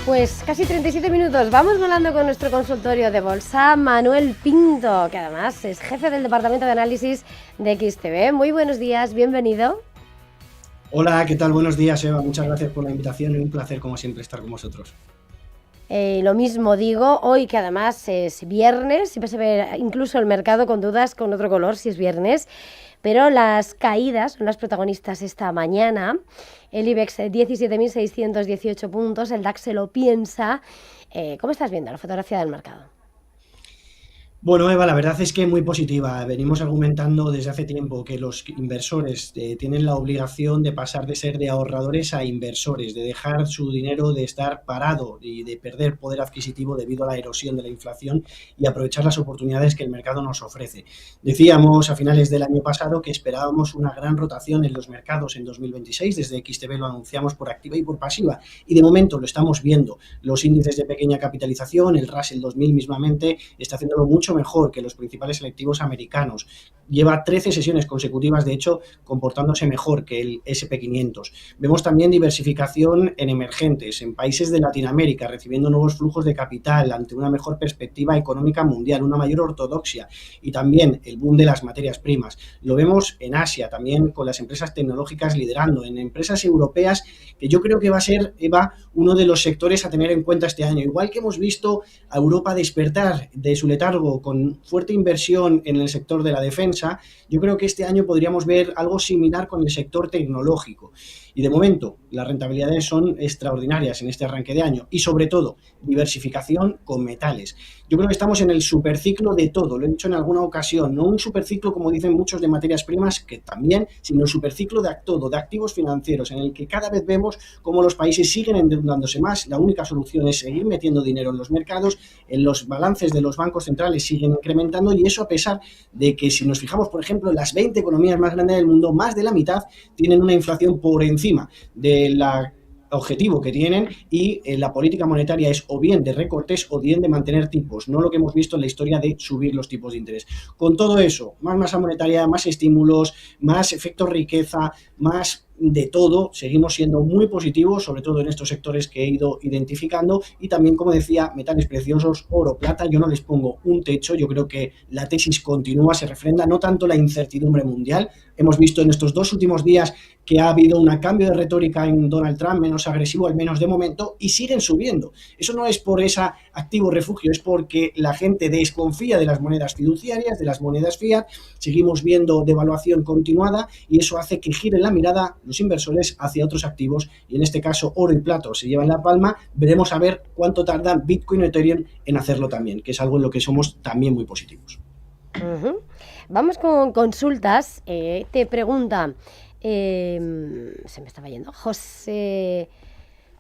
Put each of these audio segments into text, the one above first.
Pues casi 37 minutos. Vamos volando con nuestro consultorio de bolsa, Manuel Pinto, que además es jefe del departamento de análisis de XTB. Muy buenos días, bienvenido. Hola, ¿qué tal? Buenos días, Eva. Muchas gracias por la invitación y un placer, como siempre, estar con vosotros. Lo mismo digo, hoy que además es viernes, siempre se ve incluso el mercado con dudas con otro color si es viernes, pero las caídas son las protagonistas esta mañana. El IBEX 17.618 puntos, el DAX se lo piensa. ¿Cómo estás viendo la fotografía del mercado? Bueno, Eva, la verdad es que muy positiva. Venimos argumentando desde hace tiempo que los inversores tienen la obligación de pasar de ser de ahorradores a inversores, de dejar su dinero de estar parado y de perder poder adquisitivo debido a la erosión de la inflación y aprovechar las oportunidades que el mercado nos ofrece. Decíamos a finales del año pasado que esperábamos una gran rotación en los mercados en 2026. Desde XTB lo anunciamos por activa y por pasiva y de momento lo estamos viendo. Los índices de pequeña capitalización, el Russell 2000 mismamente, está haciéndolo mucho mejor que los principales selectivos americanos. Lleva 13 sesiones consecutivas, de hecho, comportándose mejor que el SP500. Vemos también diversificación en emergentes, en países de Latinoamérica, recibiendo nuevos flujos de capital ante una mejor perspectiva económica mundial, una mayor ortodoxia y también el boom de las materias primas. Lo vemos en Asia, también con las empresas tecnológicas liderando, en empresas europeas, que yo creo que va a ser, Eva, uno de los sectores a tener en cuenta este año. Igual que hemos visto a Europa despertar de su letargo con fuerte inversión en el sector de la defensa, yo creo que este año podríamos ver algo similar con el sector tecnológico. Y de momento, las rentabilidades son extraordinarias en este arranque de año y, sobre todo, diversificación con metales. Yo creo que estamos en el superciclo de todo, lo he dicho en alguna ocasión, no un superciclo como dicen muchos de materias primas, que también, sino el superciclo de todo, de activos financieros, en el que cada vez vemos cómo los países siguen endeudándose más. La única solución es seguir metiendo dinero en los mercados, en los balances de los bancos centrales siguen incrementando, y eso a pesar de que, si nos fijamos, por ejemplo, en las 20 economías más grandes del mundo, más de la mitad tienen una inflación por encima del objetivo que tienen, y la política monetaria es o bien de recortes o bien de mantener tipos, no lo que hemos visto en la historia de subir los tipos de interés. Con todo eso, más masa monetaria, más estímulos, más efecto riqueza, más de todo, seguimos siendo muy positivos, sobre todo en estos sectores que he ido identificando, y también, como decía, metales preciosos, oro, plata. Yo no les pongo un techo, yo creo que la tesis continúa, se refrenda, no tanto la incertidumbre mundial. Hemos visto en estos 2 últimos días que ha habido un cambio de retórica en Donald Trump, menos agresivo, al menos de momento, y siguen subiendo. Eso no es por ese activo refugio, es porque la gente desconfía de las monedas fiduciarias, de las monedas fiat. Seguimos viendo devaluación continuada y eso hace que giren la mirada los inversores hacia otros activos, y en este caso oro y plata se llevan la palma. Veremos a ver cuánto tardan Bitcoin o Ethereum en hacerlo también, que es algo en lo que somos también muy positivos. Vamos con consultas. Te pregunta, se me estaba yendo, José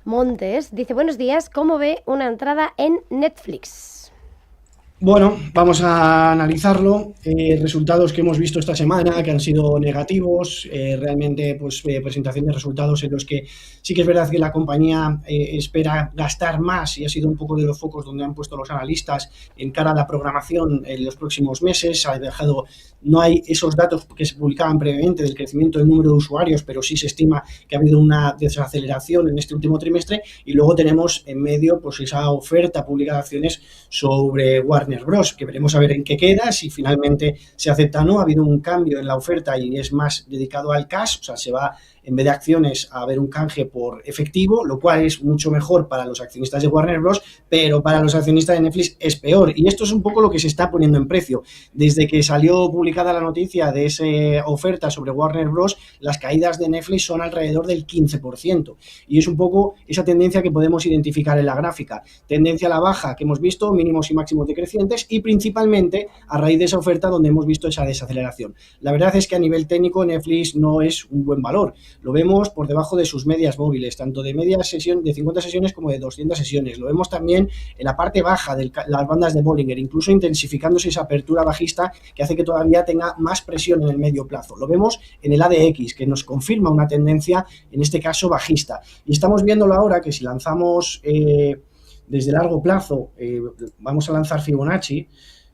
Montes, dice: buenos días, ¿cómo ve una entrada en Netflix? Bueno, vamos a analizarlo. Resultados que hemos visto esta semana que han sido negativos, realmente pues presentación de resultados en los que sí que es verdad que la compañía espera gastar más, y ha sido un poco de los focos donde han puesto los analistas en cara a la programación en los próximos meses. No hay esos datos que se publicaban previamente del crecimiento del número de usuarios, pero sí se estima que ha habido una desaceleración en este último trimestre, y luego tenemos en medio pues esa oferta pública de acciones sobre Warner Bros, que veremos a ver en qué queda, si finalmente se acepta o no. Ha habido un cambio en la oferta y es más dedicado al cash, o sea, se va, en vez de acciones, a haber un canje por efectivo, lo cual es mucho mejor para los accionistas de Warner Bros, pero para los accionistas de Netflix es peor, y esto es un poco lo que se está poniendo en precio. Desde que salió publicada la noticia de esa oferta sobre Warner Bros, las caídas de Netflix son alrededor del 15%, y es un poco esa tendencia que podemos identificar en la gráfica, tendencia a la baja que hemos visto, mínimos y máximos decrecientes, y principalmente a raíz de esa oferta donde hemos visto esa desaceleración. La verdad es que a nivel técnico Netflix no es un buen valor, lo vemos por debajo de sus medias móviles, tanto de media sesión de 50 sesiones como de 200 sesiones, lo vemos también en la parte baja de las bandas de Bollinger, incluso intensificándose esa apertura bajista que hace que todavía tenga más presión en el medio plazo. Lo vemos en el ADX, que nos confirma una tendencia, en este caso bajista, y estamos viéndolo ahora que si lanzamos desde largo plazo, vamos a lanzar Fibonacci,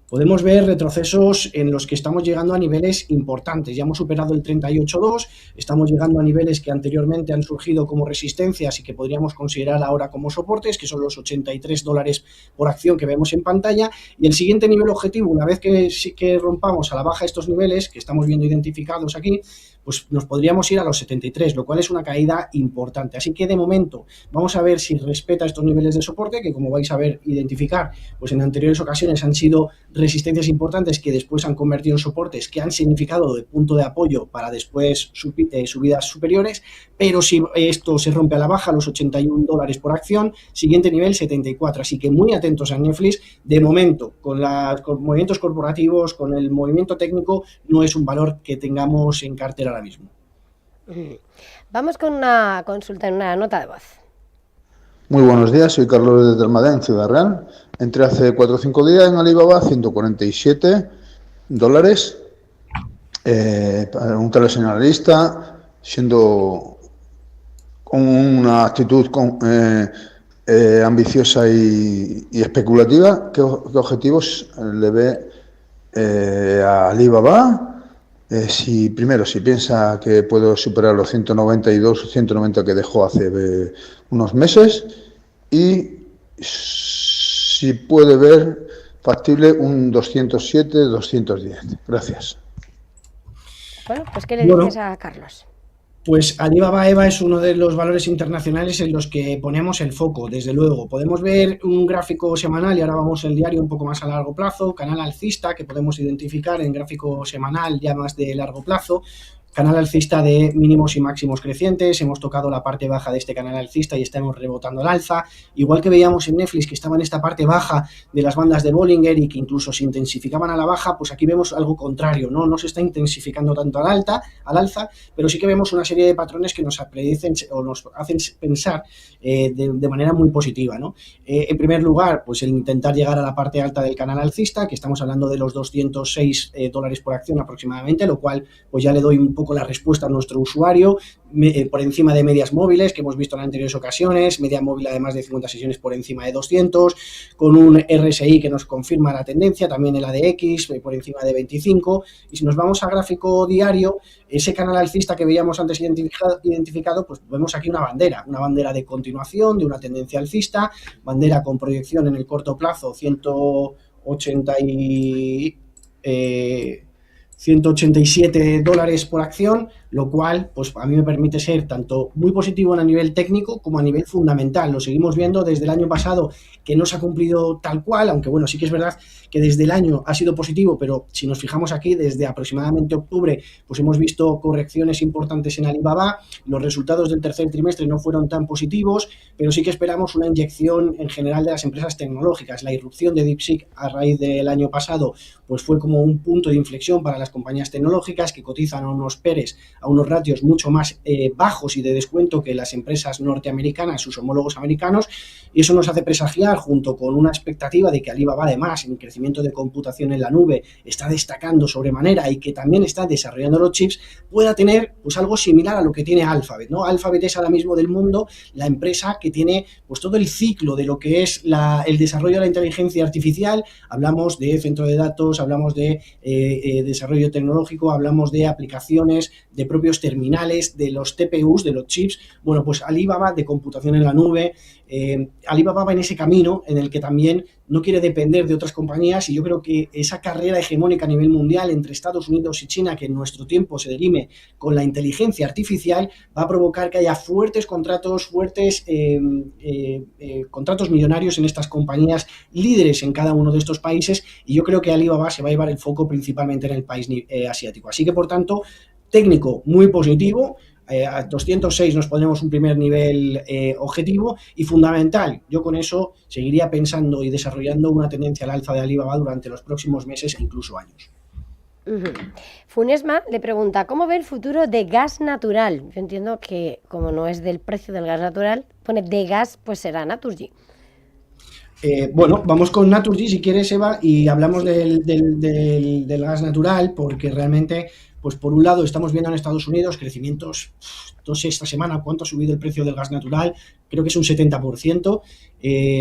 podemos ver retrocesos en los que estamos llegando a niveles importantes. Ya hemos superado el 38.2, estamos llegando a niveles que anteriormente han surgido como resistencias y que podríamos considerar ahora como soportes, que son los $83 por acción que vemos en pantalla. Y el siguiente nivel objetivo, una vez que rompamos a la baja estos niveles que estamos viendo identificados aquí, pues nos podríamos ir a los 73, lo cual es una caída importante. Así que de momento vamos a ver si respeta estos niveles de soporte, que como vais a ver identificar, pues en anteriores ocasiones han sido resistencias importantes que después han convertido en soportes que han significado de punto de apoyo para después subidas superiores, pero si esto se rompe a la baja, los $81 por acción, siguiente nivel 74, así que muy atentos a Netflix. De momento, con movimientos corporativos, con el movimiento técnico, no es un valor que tengamos en cartera ahora mismo. Vamos con una consulta en una nota de voz. Muy buenos días, soy Carlos de Almadén, Ciudad Real. Entré hace 4 o 5 días en Alibaba, $147. Preguntarle al señor analista, siendo con una actitud ambiciosa y especulativa, ¿qué objetivos le ve a Alibaba? Si piensa que puedo superar los 192 o 190 que dejó hace unos meses, y si puede ver factible un 207, 210. Gracias. Bueno, pues ¿qué le dices a Carlos? Pues Alibaba EVA es uno de los valores internacionales en los que ponemos el foco, desde luego. Podemos ver un gráfico semanal, y ahora vamos el diario un poco más a largo plazo, canal alcista que podemos identificar en gráfico semanal ya más de largo plazo, canal alcista de mínimos y máximos crecientes. Hemos tocado la parte baja de este canal alcista y estamos rebotando al alza, igual que veíamos en Netflix que estaba en esta parte baja de las bandas de Bollinger y que incluso se intensificaban a la baja. Pues aquí vemos algo contrario, no se está intensificando tanto al alza, pero sí que vemos una serie de patrones que nos predicen o nos hacen pensar de manera muy positiva, ¿no? En primer lugar, pues el intentar llegar a la parte alta del canal alcista, que estamos hablando de los $206 por acción aproximadamente, lo cual pues ya le doy un poco la respuesta a nuestro usuario, por encima de medias móviles que hemos visto en anteriores ocasiones, media móvil además de 50 sesiones por encima de 200, con un RSI que nos confirma la tendencia, también el ADX por encima de 25, y si nos vamos a gráfico diario, ese canal alcista que veíamos antes identificado, pues vemos aquí una bandera de continuación de una tendencia alcista, bandera con proyección en el corto plazo, 187 dólares por acción, lo cual pues a mí me permite ser tanto muy positivo a nivel técnico como a nivel fundamental. Lo seguimos viendo desde el año pasado que no se ha cumplido tal cual, aunque bueno, sí que es verdad que desde el año ha sido positivo, pero si nos fijamos aquí desde aproximadamente octubre, pues hemos visto correcciones importantes en Alibaba. Los resultados del tercer trimestre no fueron tan positivos, pero sí que esperamos una inyección en general de las empresas tecnológicas. La irrupción de DeepSeek a raíz del año pasado pues fue como un punto de inflexión para las compañías tecnológicas que cotizan a unos PERs, a unos ratios mucho más bajos y de descuento que las empresas norteamericanas, sus homólogos americanos, y eso nos hace presagiar, junto con una expectativa de que Alibaba además en crecimiento de computación en la nube está destacando sobremanera y que también está desarrollando los chips, pueda tener pues algo similar a lo que tiene Alphabet, ¿no? Alphabet es ahora mismo del mundo la empresa que tiene pues todo el ciclo de lo que es el desarrollo de la inteligencia artificial. Hablamos de centro de datos, hablamos de desarrollo tecnológico, hablamos de aplicaciones, de propios terminales, de los TPUs, de los chips. Bueno, pues Alibaba de computación en la nube. Alibaba va en ese camino en el que también no quiere depender de otras compañías, y yo creo que esa carrera hegemónica a nivel mundial entre Estados Unidos y China, que en nuestro tiempo se dirime con la inteligencia artificial, va a provocar que haya fuertes contratos, contratos millonarios en estas compañías líderes en cada uno de estos países, y yo creo que Alibaba se va a llevar el foco principalmente en el país asiático. Así que, por tanto, técnico muy positivo. A 206 nos pondremos un primer nivel objetivo y fundamental. Yo con eso seguiría pensando y desarrollando una tendencia al alza de Alibaba durante los próximos meses e incluso años. Funesma le pregunta, ¿cómo ve el futuro de gas natural? Yo entiendo que como no es del precio del gas natural, pone de gas, pues será Naturgy. Bueno, vamos con Naturgy si quieres, Eva, y hablamos del gas natural, porque realmente, pues por un lado estamos viendo en Estados Unidos crecimientos sé esta semana cuánto ha subido el precio del gas natural, creo que es un 70%,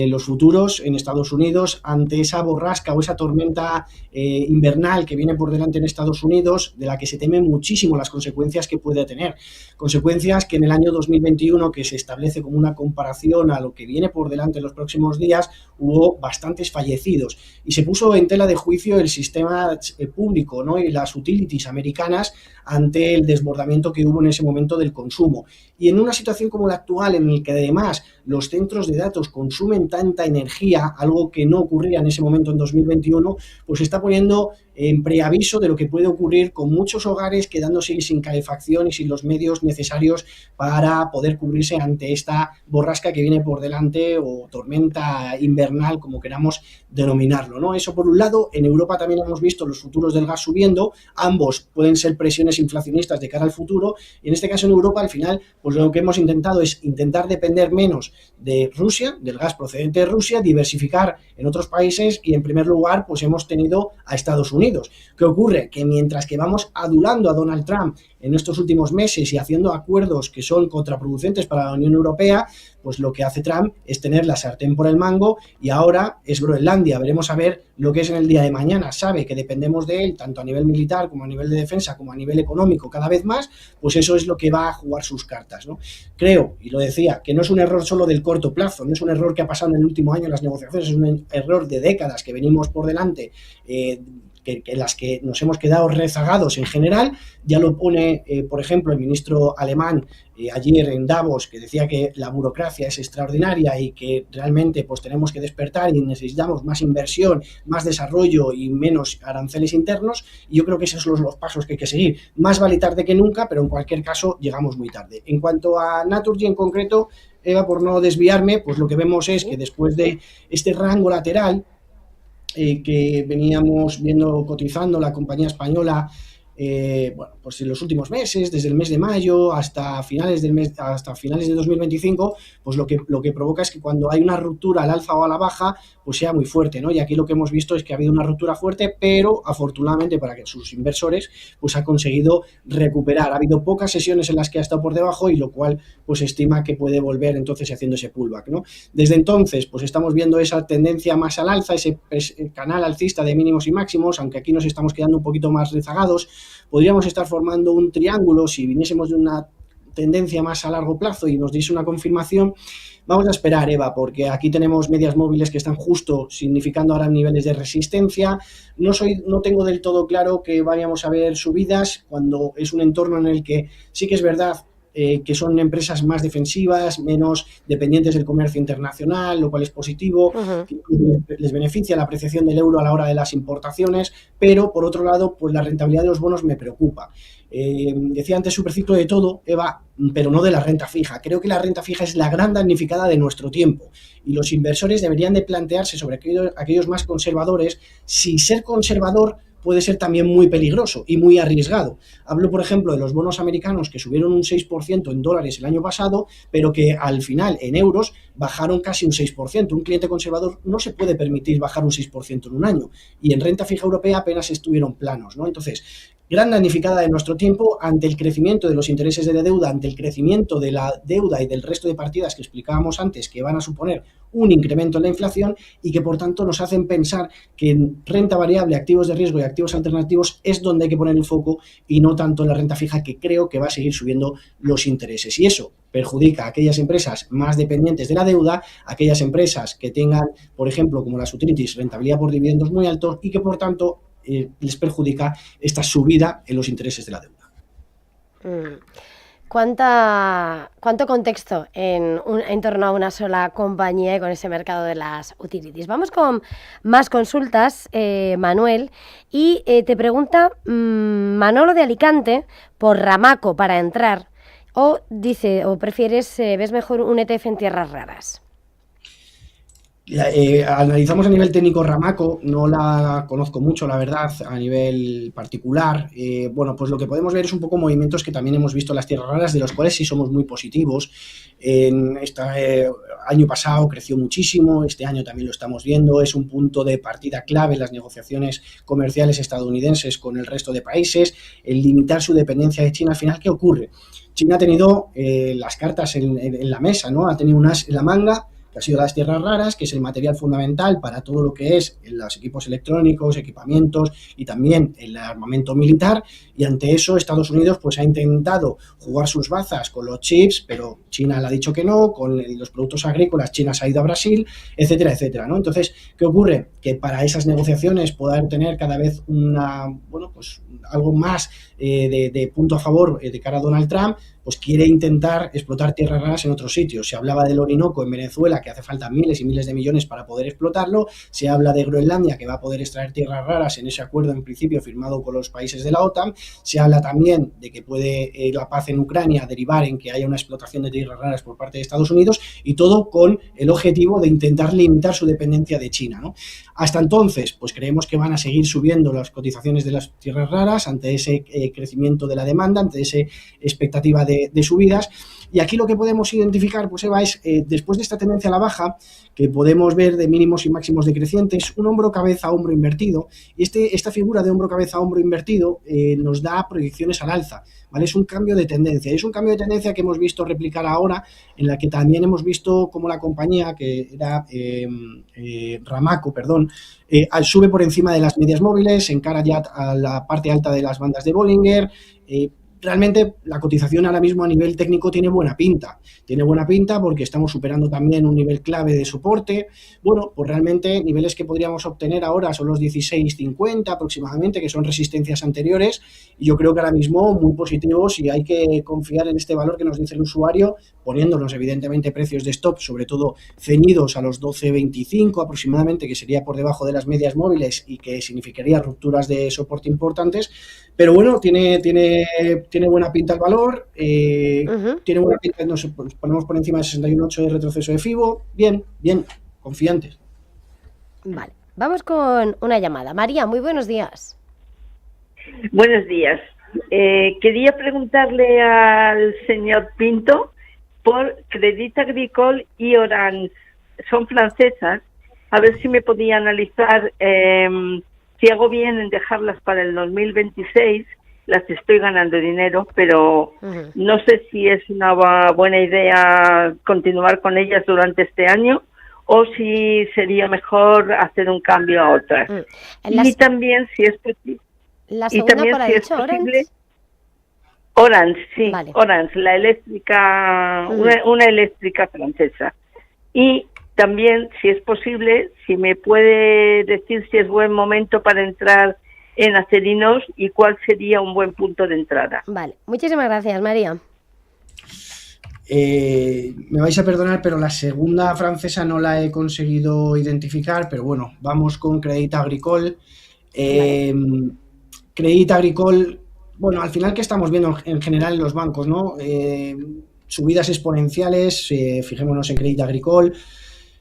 los futuros en Estados Unidos ante esa borrasca o esa tormenta invernal que viene por delante en Estados Unidos, de la que se temen muchísimo las consecuencias que puede tener. Consecuencias que en el año 2021, que se establece como una comparación a lo que viene por delante en los próximos días, hubo bastantes fallecidos y se puso en tela de juicio el sistema público, ¿no? Y las utilities americanas ante el desbordamiento que hubo en ese momento del consumo. Y en una situación como la actual, en la que además los centros de datos consumen tanta energía, algo que no ocurría en ese momento en 2021, pues se está poniendo en preaviso de lo que puede ocurrir con muchos hogares quedándose sin calefacción y sin los medios necesarios para poder cubrirse ante esta borrasca que viene por delante o tormenta invernal, como queramos denominarlo, ¿no? Eso por un lado. En Europa también hemos visto los futuros del gas subiendo, ambos pueden ser presiones inflacionistas de cara al futuro, y en este caso en Europa al final pues lo que hemos intentado es intentar depender menos de Rusia, del gas procedente de Rusia, diversificar en otros países y en primer lugar pues hemos tenido a Estados Unidos. ¿Qué ocurre? Que mientras que vamos adulando a Donald Trump en estos últimos meses y haciendo acuerdos que son contraproducentes para la Unión Europea, pues lo que hace Trump es tener la sartén por el mango y ahora es Groenlandia. Veremos a ver lo que es en el día de mañana. Sabe que dependemos de él tanto a nivel militar como a nivel de defensa como a nivel económico cada vez más, pues eso es lo que va a jugar sus cartas, ¿no? Creo, y lo decía, que no es un error solo del corto plazo, no es un error que ha pasado en el último año en las negociaciones, es un error de décadas que venimos por delante, en las que nos hemos quedado rezagados en general. Ya lo pone, por ejemplo, el ministro alemán ayer en Davos, que decía que la burocracia es extraordinaria y que realmente pues tenemos que despertar y necesitamos más inversión, más desarrollo y menos aranceles internos, y yo creo que esos son los pasos que hay que seguir. Más vale tarde que nunca, pero en cualquier caso llegamos muy tarde. En cuanto a Naturgy en concreto, Eva, por no desviarme, pues lo que vemos es que después de este rango lateral que veníamos viendo cotizando la compañía española, bueno, pues en los últimos meses, desde el mes de mayo hasta finales de 2025, pues lo que provoca es que cuando hay una ruptura al alza o a la baja, pues sea muy fuerte, ¿no? Y aquí lo que hemos visto es que ha habido una ruptura fuerte, pero afortunadamente para que sus inversores, pues ha conseguido recuperar. Ha habido pocas sesiones en las que ha estado por debajo y lo cual pues estima que puede volver entonces haciendo ese pullback, ¿no? Desde entonces, pues estamos viendo esa tendencia más al alza, ese canal alcista de mínimos y máximos, aunque aquí nos estamos quedando un poquito más rezagados. Podríamos estar formando un triángulo si viniésemos de una tendencia más a largo plazo y nos diese una confirmación. Vamos a esperar, Eva, porque aquí tenemos medias móviles que están justo significando ahora niveles de resistencia. No tengo del todo claro que vayamos a ver subidas cuando es un entorno en el que sí que es verdad que son empresas más defensivas, menos dependientes del comercio internacional, lo cual es positivo, les beneficia la apreciación del euro a la hora de las importaciones, pero por otro lado, pues la rentabilidad de los bonos me preocupa. Decía antes superciclo de todo, Eva, pero no de la renta fija. Creo que la renta fija es la gran damnificada de nuestro tiempo y los inversores deberían de plantearse sobre aquellos más conservadores si ser conservador puede ser también muy peligroso y muy arriesgado. Hablo, por ejemplo, de los bonos americanos que subieron un 6% en dólares el año pasado, pero que al final en euros bajaron casi un 6%. Un cliente conservador no se puede permitir bajar un 6% en un año y en renta fija europea apenas estuvieron planos, ¿no? Entonces, gran damnificada de nuestro tiempo ante el crecimiento de los intereses de la deuda, ante el crecimiento de la deuda y del resto de partidas que explicábamos antes que van a suponer un incremento en la inflación y que por tanto nos hacen pensar que en renta variable, activos de riesgo y activos alternativos es donde hay que poner el foco y no tanto en la renta fija, que creo que va a seguir subiendo los intereses. Y eso perjudica a aquellas empresas más dependientes de la deuda, aquellas empresas que tengan, por ejemplo, como las utilities, rentabilidad por dividendos muy altos y que por tanto les perjudica esta subida en los intereses de la deuda. ¿Cuánto contexto en torno a una sola compañía y con ese mercado de las utilities? Vamos con más consultas, Manuel, y te pregunta Manolo de Alicante por Ramaco para entrar, o dice, o prefieres, ves mejor un ETF en tierras raras. Analizamos a nivel técnico Ramaco, no la conozco mucho, la verdad, a nivel particular. Bueno, pues lo que podemos ver es un poco movimientos que también hemos visto en las tierras raras, de los cuales sí somos muy positivos. En este año pasado creció muchísimo, este año también lo estamos viendo, es un punto de partida clave en las negociaciones comerciales estadounidenses con el resto de países, el limitar su dependencia de China. Al final, ¿qué ocurre? China ha tenido las cartas en la mesa, ¿no? Ha tenido unas en la manga, que ha sido las tierras raras, que es el material fundamental para todo lo que es los equipos electrónicos, equipamientos y también el armamento militar, y ante eso Estados Unidos pues ha intentado jugar sus bazas con los chips, pero China le ha dicho que no, con los productos agrícolas China se ha ido a Brasil, etcétera, etcétera, ¿no? Entonces, ¿qué ocurre? Que para esas negociaciones poder tener cada vez algo más de punto a favor de cara a Donald Trump, pues quiere intentar explotar tierras raras en otros sitios. Se hablaba del Orinoco en Venezuela, que hace falta miles y miles de millones para poder explotarlo. Se habla de Groenlandia, que va a poder extraer tierras raras en ese acuerdo en principio firmado con los países de la OTAN. Se habla también de que puede la paz en Ucrania derivar en que haya una explotación de tierras raras por parte de Estados Unidos, y todo con el objetivo de intentar limitar su dependencia de China, ¿no? Hasta entonces, pues creemos que van a seguir subiendo las cotizaciones de las tierras raras ante ese crecimiento de la demanda, ante esa expectativa de subidas. Y aquí lo que podemos identificar, pues Eva, es después de esta tendencia a la baja, que podemos ver de mínimos y máximos decrecientes, un hombro, cabeza, hombro invertido. Y esta figura de hombro, cabeza, hombro invertido nos da proyecciones al alza, ¿vale? Es un cambio de tendencia. Es un cambio de tendencia que hemos visto replicar ahora, en la que también hemos visto como la compañía, que era Ramaco, sube por encima de las medias móviles, se encara ya a la parte alta de las bandas de Bollinger. Realmente la cotización ahora mismo a nivel técnico tiene buena pinta porque estamos superando también un nivel clave de soporte. Bueno, pues realmente niveles que podríamos obtener ahora son los 16.50 aproximadamente, que son resistencias anteriores, y yo creo que ahora mismo muy positivos, y hay que confiar en este valor que nos dice el usuario, poniéndonos evidentemente precios de stop, sobre todo ceñidos a los 12.25 aproximadamente, que sería por debajo de las medias móviles y que significaría rupturas de soporte importantes. Pero bueno, tiene buena pinta el valor, tiene buena pinta, nos ponemos por encima de 61.8 de retroceso de FIBO, bien, confiantes. Vale, vamos con una llamada. María, muy buenos días. Buenos días. Quería preguntarle al señor Pinto por Crédit Agricole y Orange. Son francesas, a ver si me podía analizar si hago bien en dejarlas para el 2026. Las estoy ganando dinero, pero no sé si es una buena idea continuar con ellas durante este año o si sería mejor hacer un cambio a otras. Y también si es posible. ¿La segunda cuál ha dicho? Orange, sí, vale. Orange, la eléctrica, una eléctrica francesa. Y también, si es posible, si me puede decir si es buen momento para entrar en acerinos y cuál sería un buen punto de entrada. Vale, muchísimas gracias, María. Me vais a perdonar, pero la segunda francesa no la he conseguido identificar, pero bueno, vamos con Crédit Agricole. Crédit Agricole, bueno, al final, ¿qué estamos viendo en general en los bancos, no? Subidas exponenciales, fijémonos en Crédit Agricole,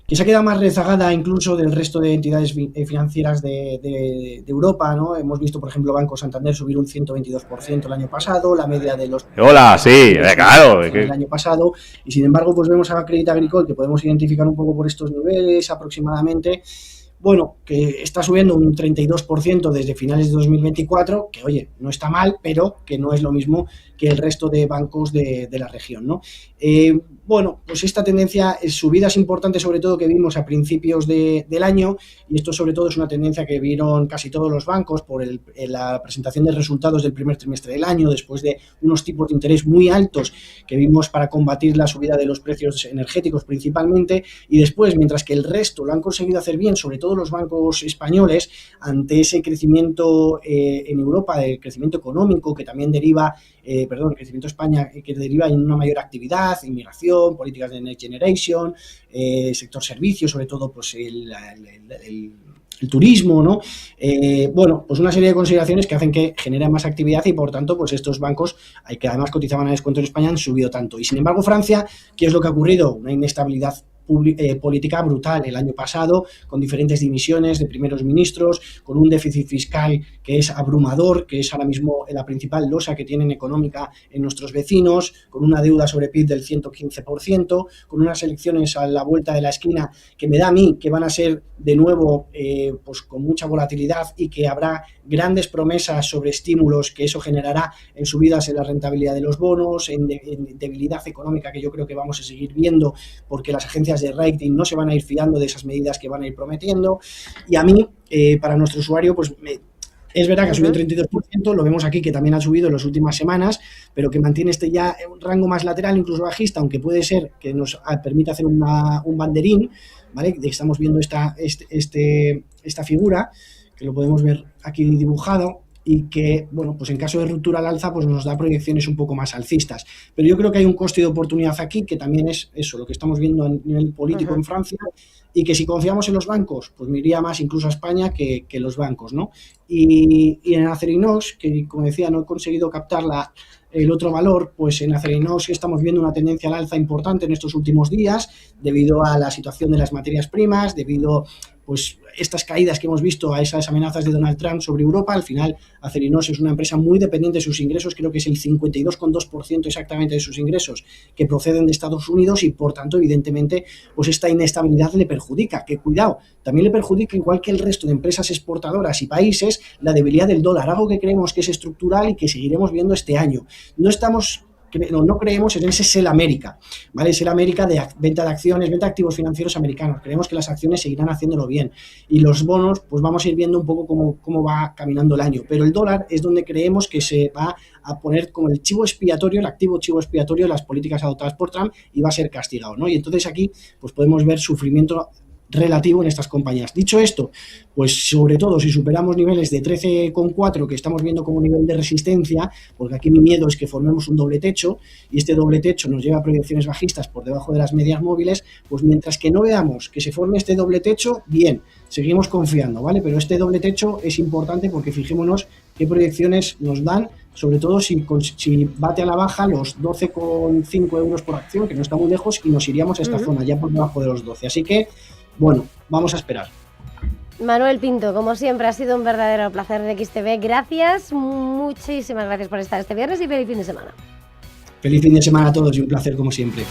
que se ha quedado más rezagada incluso del resto de entidades financieras de Europa, ¿no? Hemos visto, por ejemplo, Banco Santander subir un 122% el año pasado, la media de los... Hola, sí, claro. El año pasado, y sin embargo, pues vemos a Crédit Agricole, que podemos identificar un poco por estos niveles aproximadamente, bueno, que está subiendo un 32% desde finales de 2024, que oye, no está mal, pero que no es lo mismo que el resto de bancos de la región, ¿no? Bueno, pues esta tendencia, subidas importantes sobre todo que vimos a principios del año, y esto sobre todo es una tendencia que vieron casi todos los bancos por la presentación de resultados del primer trimestre del año, después de unos tipos de interés muy altos que vimos para combatir la subida de los precios energéticos principalmente, y después, mientras que el resto lo han conseguido hacer bien, sobre todo los bancos españoles, ante ese crecimiento en Europa, el crecimiento económico que también deriva, el crecimiento de España que deriva en una mayor actividad, inmigración, políticas de Next Generation, sector servicios, sobre todo pues el turismo, ¿no? Bueno, pues una serie de consideraciones que hacen que genere más actividad y por tanto, pues estos bancos, que además cotizaban a descuento en España, han subido tanto. Y sin embargo, Francia, ¿qué es lo que ha ocurrido? Una inestabilidad política brutal el año pasado, con diferentes dimisiones de primeros ministros, con un déficit fiscal que es abrumador, que es ahora mismo la principal losa que tienen económica en nuestros vecinos, con una deuda sobre PIB del 115%, con unas elecciones a la vuelta de la esquina que me da a mí que van a ser de nuevo pues con mucha volatilidad y que habrá grandes promesas sobre estímulos que eso generará en subidas en la rentabilidad de los bonos, en debilidad económica que yo creo que vamos a seguir viendo porque las agencias de rating no se van a ir fiando de esas medidas que van a ir prometiendo. Y a mí, para nuestro usuario, pues es verdad que ha subido un 32%, lo vemos aquí que también ha subido en las últimas semanas, pero que mantiene ya un rango más lateral, incluso bajista, aunque puede ser que nos permita hacer un banderín, ¿vale? Estamos viendo esta figura, que lo podemos ver aquí dibujado, y que, bueno, pues en caso de ruptura al alza, pues nos da proyecciones un poco más alcistas. Pero yo creo que hay un coste de oportunidad aquí, que también es eso, lo que estamos viendo a nivel político en Francia, y que si confiamos en los bancos, pues me iría más incluso a España que los bancos, ¿no? Y en Acerinox, que como decía, no he conseguido captar el otro valor, pues en Acerinox estamos viendo una tendencia al alza importante en estos últimos días, debido a la situación de las materias primas, debido pues estas caídas que hemos visto a esas amenazas de Donald Trump sobre Europa. Al final, Acerinox es una empresa muy dependiente de sus ingresos, creo que es el 52,2% exactamente de sus ingresos que proceden de Estados Unidos y, por tanto, evidentemente, pues esta inestabilidad le perjudica. Que cuidado, también le perjudica, igual que el resto de empresas exportadoras y países, la debilidad del dólar, algo que creemos que es estructural y que seguiremos viendo este año. No creemos en ese Sell América, ¿vale? Sell América de venta de acciones, venta de activos financieros americanos. Creemos que las acciones seguirán haciéndolo bien y los bonos, pues vamos a ir viendo un poco cómo va caminando el año. Pero el dólar es donde creemos que se va a poner como el chivo expiatorio, el activo chivo expiatorio de las políticas adoptadas por Trump y va a ser castigado, ¿no? Y entonces aquí pues podemos ver sufrimiento relativo en estas compañías. Dicho esto, pues sobre todo si superamos niveles de 13,4 que estamos viendo como nivel de resistencia, porque aquí mi miedo es que formemos un doble techo y este doble techo nos lleva a proyecciones bajistas por debajo de las medias móviles, pues mientras que no veamos que se forme este doble techo, bien, seguimos confiando, ¿vale? Pero este doble techo es importante porque fijémonos qué proyecciones nos dan, sobre todo si bate a la baja los 12,5 euros por acción, que no está muy lejos, y nos iríamos a esta zona ya por debajo de los 12. Así que bueno, vamos a esperar. Manuel Pinto, como siempre, ha sido un verdadero placer de XTV. Gracias, muchísimas gracias por estar este viernes y feliz fin de semana. Feliz fin de semana a todos y un placer como siempre.